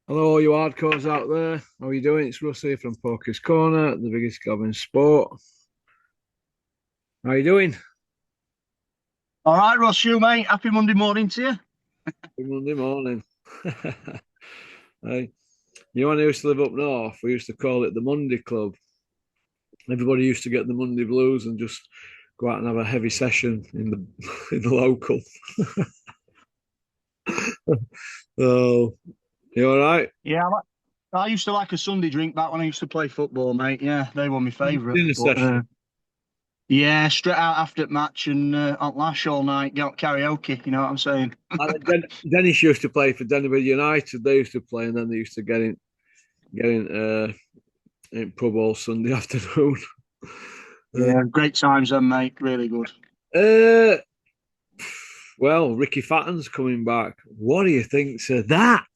Hello, you hardcores out there. How are you doing? It's Russ here from Poker's Corner, the biggest gob in sport. How are you doing? All right, Ross, you mate. Happy Monday morning to you. Good Monday morning. Hey, you want to used to live up north? We used to call it the Monday Club. Everybody used to get the Monday blues and just go out and have a heavy session in the in the local. Oh, you all right? Yeah, I used to like a Sunday drink back when I used to play football, mate. Yeah, they were my favourite. Dinner But session. yeah, straight out after the match and on lash all night, get karaoke. You know what I'm saying? Dennis used to play for Denver United. They used to play, and then they used to get in pub all Sunday afternoon. Uh, Yeah, great times then, mate. Really good. uh, well, Ricky Fatton's coming back. What do you think to that?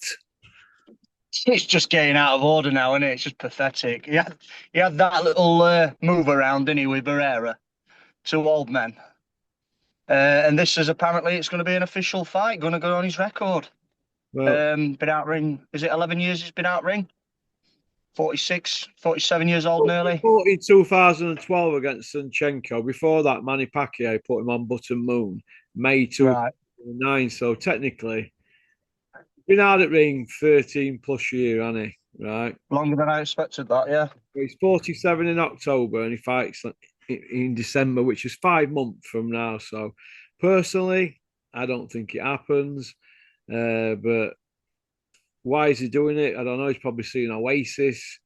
It's just getting out of order now, isn't it? It's just pathetic. He had that little move around, didn't he, with Barrera, two old men. And this is apparently it's going to be an official fight, going to go on his record. Well, Been out ring. Is it 11 years he's been out ring? 46, 47 years old he nearly. fought in 2012 against Sanchenko. Before that, Manny Pacquiao put him on Button Moon, May Right. 2009. So technically, been out at ring 13 plus year, hasn't he? Right. Longer than I expected that, yeah. He's 47 in October and he fights in December, which is 5 months from now. So personally, I don't think it happens. But why is he doing it? I don't know. He's probably seen Oasis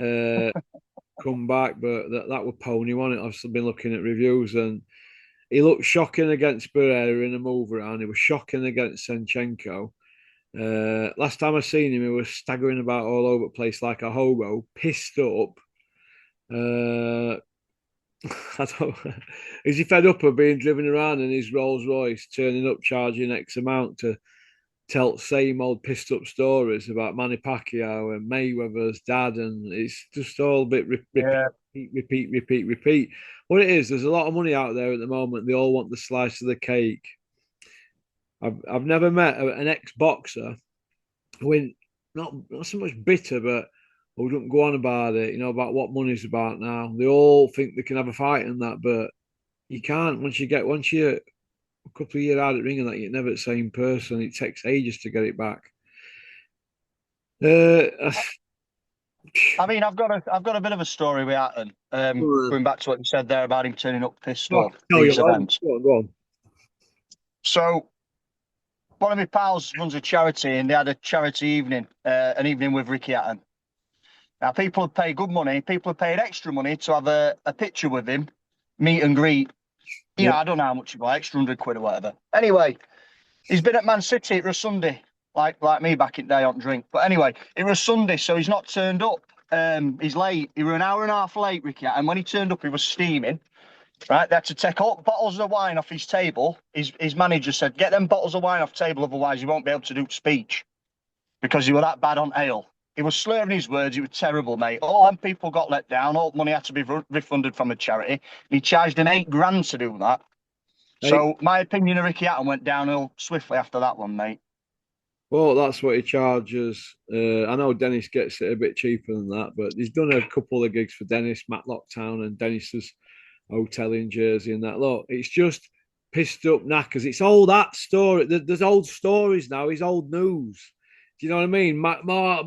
uh, come back, but that was pony on it. I've been looking at reviews and he looked shocking against Barrera in a move around. He was shocking against Senchenko. Last time I seen him, he was staggering about all over the place like a hobo, pissed up. Uh, I don't. Is he fed up of being driven around in his Rolls Royce, turning up charging X amount to tell same old pissed up stories about Manny Pacquiao and Mayweather's dad, and it's just all a bit repeat, Yeah. repeat, repeat, repeat. What it is, there's a lot of money out there at the moment. They all want the slice of the cake. I've never met an ex boxer who ain't not so much bitter, but who don't go on about it. You know about what money's about now. They all think they can have a fight in that, but you can't once you're a couple of years out of ring and that you're never the same person. It takes ages to get it back. Uh, I mean, I've got a bit of a story with Hatton. Going back to what you said there about him turning up pissed I up can tell you these one. events. Go on, go on. So one of my pals runs a charity, and they had a charity evening, an evening with Ricky Hatton. Now people have paid good money. People have paid extra money to have a picture with him, meet and greet. Yeah. I don't know how much it was, extra £100 or whatever. Anyway, he's been at Man City. It was Sunday, like me back in the day on drink. But anyway, it was Sunday, so he's not turned up. He's late. He was an hour and a half late, Ricky. And when he turned up, he was steaming. Right, they had to take all bottles of wine off his table. His manager said, "Get them bottles of wine off the table, otherwise you won't be able to do speech because he was that bad on ale." He was slurring his words. It was terrible, mate. All them people got let down. All money had to be refunded from the charity. And he charged him 8 grand to do that. Hey, So my opinion of Ricky Hatton went downhill swiftly after that one, mate. well, that's what he charges. I know Dennis gets it a bit cheaper than that, but he's done a couple of gigs for Dennis, Matlock Town, and Dennis's hotel in Jersey and that. Look, it's just pissed up knackers. It's all that story. There's old stories now. It's old news. Do you know what I mean?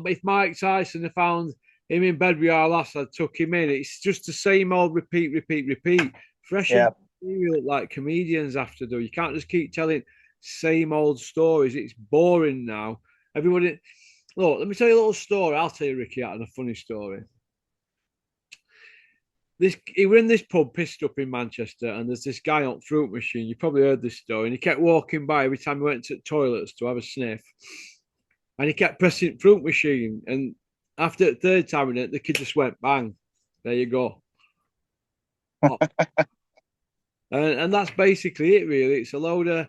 If Mike Tyson had found him in bed with our lass, I took him in. It's just the same old repeat, repeat, repeat. Freshen Yeah. material like comedians have to do. You can't just keep telling same old stories. It's boring now. Everybody, look, let me tell you a little story. I'll tell you, Ricky, out a funny story. He were in this pub pissed up in Manchester, and there's this guy on fruit machine. You probably heard this story, and he kept walking by every time he went to the toilets to have a sniff, and he kept pressing fruit machine. And after the third time in it, the kid just went bang. There you go. Oh, and that's basically it. Really, it's a load of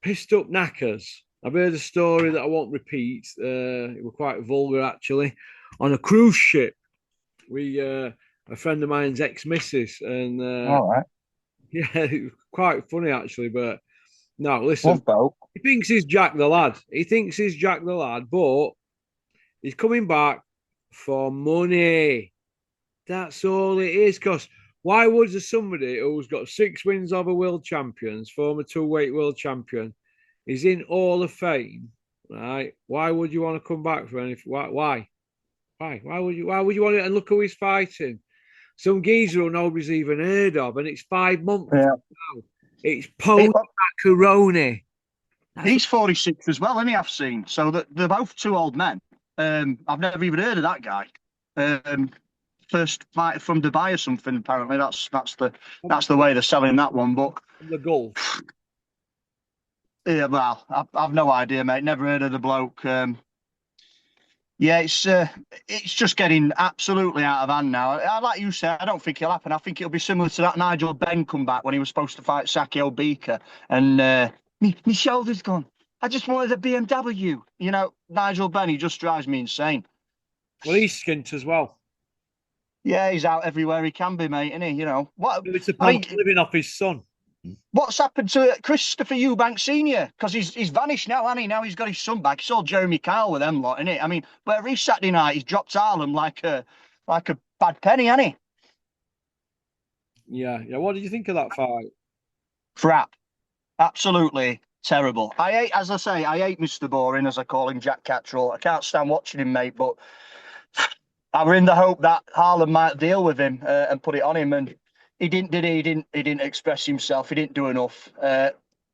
pissed up knackers. I've heard a story that I won't repeat. It was quite vulgar actually. On a cruise ship, we a friend of mine's ex missus, and All right. yeah, it was quite funny actually. But no, listen, Love boat. he thinks he's Jack the Lad. He thinks he's Jack the Lad, but He's coming back for money. That's all it is. Because why would somebody who's got 6 wins over world champions, former two-weight world champion, is in Hall of Fame, right? Why would you want to come back for anything? Why? Why would you? Why would you want it? And look who he's fighting. Some geezer who nobody's even heard of, and it's 5 months Yeah. now. It's He- Pony Macaroni. he's 46 as well, isn't he? I've seen. So they're both two old men. I've never even heard of that guy. First fight from Dubai or something. Apparently, that's the way they're selling that one. But the Gulf. yeah, well, I've no idea, mate. Never heard of the bloke. Yeah, it's just getting absolutely out of hand now. Like you said, I don't think it'll happen. I think it'll be similar to that Nigel Benn comeback when he was supposed to fight Saki Obika, and me shoulder's gone. I just wanted a BMW. You know, Nigel Benn, he just drives me insane. Well, he's skint as well. Yeah, he's out everywhere he can be, mate, isn't he? You know what? It's a I mean, living off his son. what's happened to Christopher Eubank Senior? Because he's vanished now, hasn't he? Now he's got his son back. It's all Jeremy Kyle with them lot, isn't it? I mean, but every Saturday night he's dropped Harlem like a bad penny, hasn't he? Yeah. What did you think of that fight? Crap. Absolutely terrible. As I say, I hate Mr. Boring, as I call him, Jack Cattrall. I can't stand watching him, mate, but I were in the hope that Harlem might deal with him and put it on him, and he didn't, did he? He didn't express himself. He didn't do enough.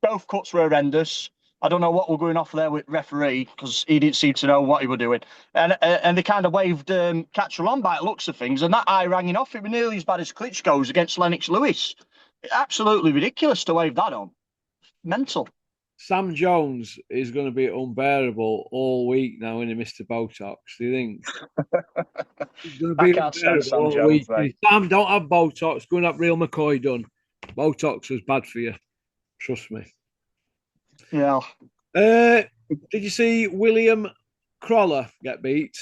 Both cuts were horrendous. I don't know what we're going off there with referee because he didn't seem to know what he was doing. And they kind of waved Cattrall on by the looks of things, and that eye ranging off. It was nearly as bad as Klitschko's against Lennox Lewis. Absolutely ridiculous to wave that on. Mental. Sam Jones is going to be unbearable all week now, isn't he, Mr. Botox? Do you think? He's going to I be can't stand unbearable Sam all Jones, week. mate. Sam, don't have Botox. Go and have real McCoy done. Botox was bad for you. Trust me. Yeah. Did you see William Crawler get beat?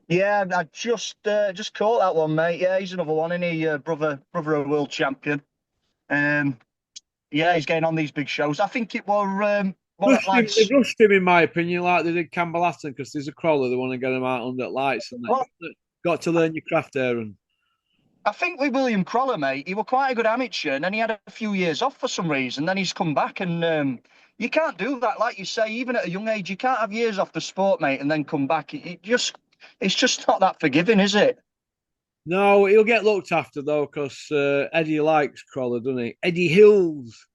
Yeah, I just caught that one, mate. Yeah, he's another one, isn't he? Brother of world champion. Yeah, he's getting on these big shows. I think it were They rushed him, in my opinion, like they did Campbell Hatton, because there's a crawler. They want to get him out under lights. And well, got to learn your craft, Aaron. I think with William Crawler, mate, he was quite a good amateur, and then he had a few years off for some reason. Then he's come back, and you can't do that, like you say, even at a young age. You can't have years off the sport, mate, and then come back. It's just not that forgiving, is it? No, he'll get looked after though, because Eddie likes Crawler, doesn't he? Eddie Hills.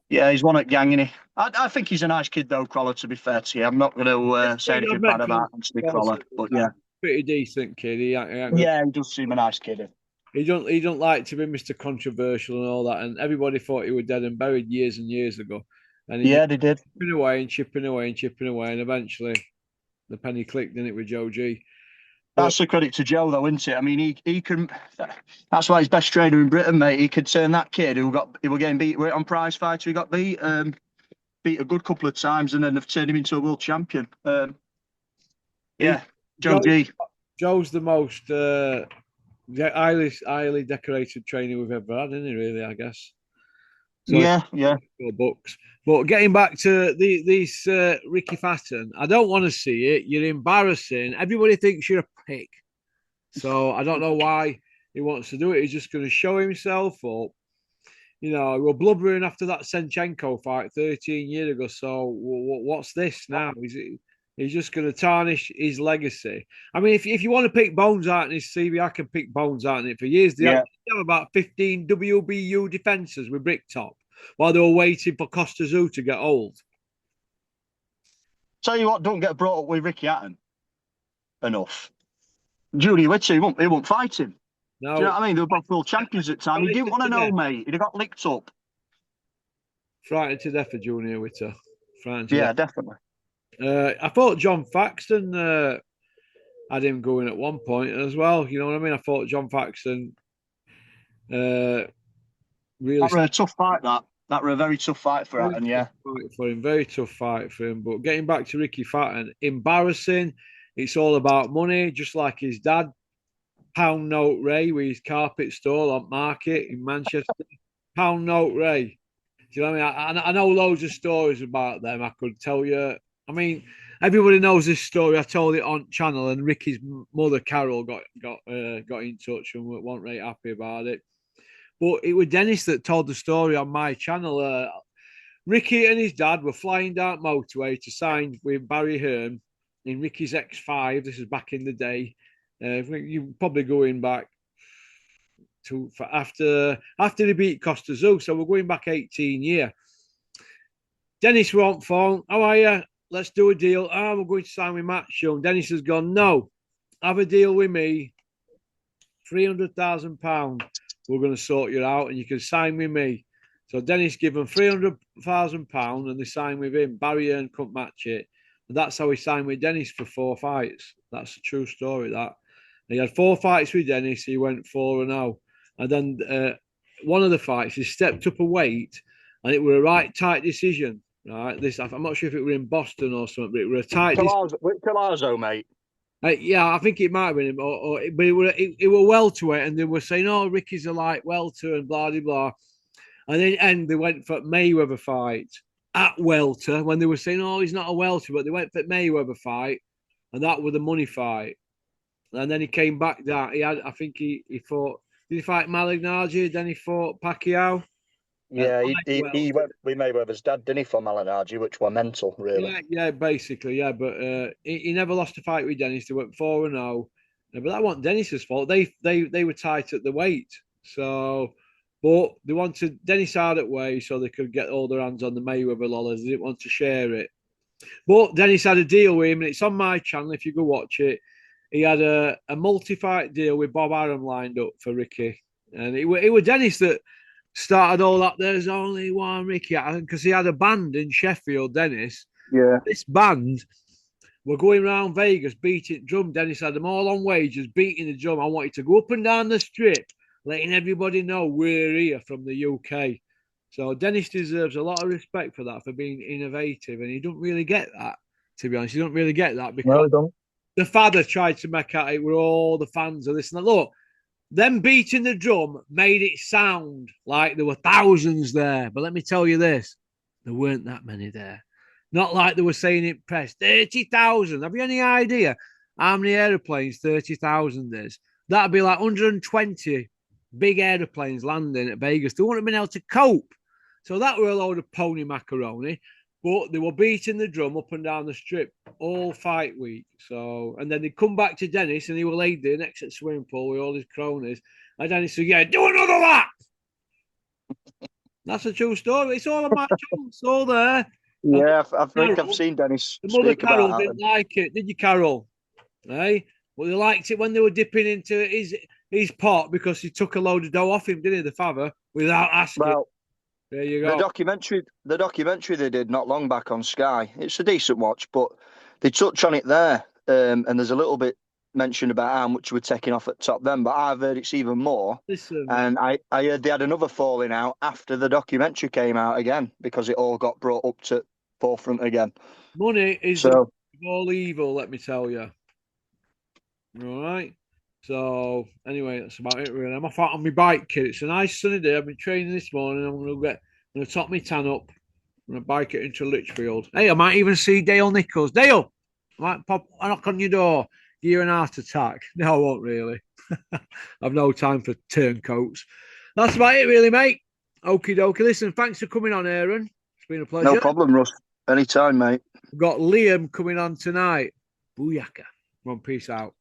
Yeah, he's one at gang, isn't he? I think he's a nice kid, though, Crawler, to be fair to you. I'm not going to say anything bad about Anthony Crawler, but yeah. Pretty decent kid. Yeah, he does seem a nice kid. He don't like to be Mr. Controversial and all that, and everybody thought he was dead and buried years and years ago. And yeah, they did. Chipping away, and eventually the penny clicked, didn't it, with Joe G? That's a credit to Joe, though, isn't it? I mean, he can. That's why he's best trainer in Britain, mate. He could turn that kid who was getting beat on prize fighter. He got beat a good couple of times, and then they've turned him into a world champion. Yeah, Joe G. Joe's the most highly decorated trainer we've ever had, isn't he? Really, I guess. So, yeah. Books. But getting back to these Ricky Hatton, I don't want to see it. You're embarrassing. Everybody thinks you're a prick. So I don't know why he wants to do it. He's just going to show himself up. You know, we're blubbering after that Senchenko fight 13 years ago. So what's this now? He's just going to tarnish his legacy. I mean, if you want to pick bones out in his CV, I can pick bones out in it for years. They have about 15 WBU defences with Bricktop while they were waiting for Costa Zoo to get old. Tell you what, don't get brought up with Ricky Hatton enough. Judy Witter, he won't fight him. No. Do you know what I mean? They were both world champions at the time. He didn't want to know, mate. He'd have got licked up. Frightened to death for Junior Witter. Yeah, definitely. I thought John Faxton had him going at one point as well. You know what I mean? I thought John Faxton really. That was a tough fight. That was a very tough fight for Hatton. Yeah. Very tough fight for him. But getting back to Ricky Hatton, embarrassing. It's all about money, just like his dad, Pound Note Ray, with his carpet stall on Market in Manchester. Pound Note Ray. Do you know what I mean? I know loads of stories about them. I could tell you I mean, everybody knows this story. I told it on channel, and Ricky's mother Carol got in touch and weren't really happy about it. But it was Dennis that told the story on my channel. Ricky and his dad were flying down motorway to sign with Barry Hearn in Ricky's X5. This is back in the day. You probably going back to after they beat Costa Zoo, so we're going back 18 years. Dennis won't phone. How are you? Let's do a deal. We're going to sign with Matt Young. Dennis has gone, no, have a deal with me. £300,000. We're going to sort you out and you can sign with me. So Dennis gave him £300,000 and they signed with him. Barry Hearn couldn't match it. And that's how he signed with Dennis for 4 fights. That's a true story, that. He had 4 fights with Dennis. He went 4-0. And then one of the fights, he stepped up a weight and it was a right tight decision. Right, I'm not sure if it were in Boston or something, but it was a tight decision. Palazzo, mate. Yeah, I think it might have been him, but it were welterweight, and they were saying, "Oh, Ricky's a light welter," and blah blah blah. And then they went for Mayweather fight at welter when they were saying, "Oh, he's not a welter," but they went for Mayweather fight, and that was the money fight. And then he came back down. I think he fought. Did he fight Malignaggi? Then he fought Pacquiao. Yeah, he went with Mayweather's dad, didn't he, for Malignaggi, which were mental, really. Yeah, basically, yeah. But he never lost a fight with Dennis. They went 4-0. But that wasn't Dennis's fault. They were tight at the weight. So, but they wanted Dennis hard at weight so they could get all their hands on the Mayweather lollers. They didn't want to share it. But Dennis had a deal with him, and it's on my channel if you go watch it. He had a multi-fight deal with Bob Arum lined up for Ricky. And it was Dennis that started all that. There's only one Ricky, because he had a band in Sheffield, Dennis. Yeah. This band were going around Vegas beating drum. Dennis had them all on wages, beating the drum. I wanted to go up and down the strip, letting everybody know we're here from the UK. So Dennis deserves a lot of respect for that, for being innovative. And he don't really get that, to be honest. He don't really get that because the father tried to make out it with all the fans of this and that. Look, them beating the drum made it sound like there were thousands there. But let me tell you this, there weren't that many there. Not like they were saying in press, 30,000. Have you any idea how many aeroplanes 30,000 is? That'd be like 120 big aeroplanes landing at Vegas. They wouldn't have been able to cope. So that were a load of pony macaroni. But they were beating the drum up and down the strip all fight week. So, and then they come back to Dennis and he was laid there next to the swimming pool with all his cronies. And Dennis said, yeah, do another lap. That's a true story. It's all on my channel. It's all there. Yeah, I think I've seen Dennis. The mother Carol didn't like it, did you, Carol? Hey? Well, they liked it when they were dipping into his pot because he took a load of dough off him, didn't he, the father, without asking. Well, there you go. The documentary they did not long back on Sky. It's a decent watch, but they touch on it there, and there's a little bit mentioned about how much we're taking off at top then, but I've heard it's even more. Listen. And I heard they had another falling out after the documentary came out again because it all got brought up to forefront again. Money is all evil, let me tell you. All right. So anyway, that's about it really. I'm off out on my bike, kid. It's a nice sunny day. I've been training this morning. I'm gonna top my tan up. I'm gonna bike it into Lichfield. Hey, I might even see Dale Nichols. Dale, I might pop a knock on your door. Give you an heart attack. No, I won't really. I've no time for turncoats. That's about it, really, mate. Okie dokie. Listen, thanks for coming on, Aaron. It's been a pleasure. No problem, Russ. Anytime, mate. We've got Liam coming on tonight. Booyaka. Well, peace out.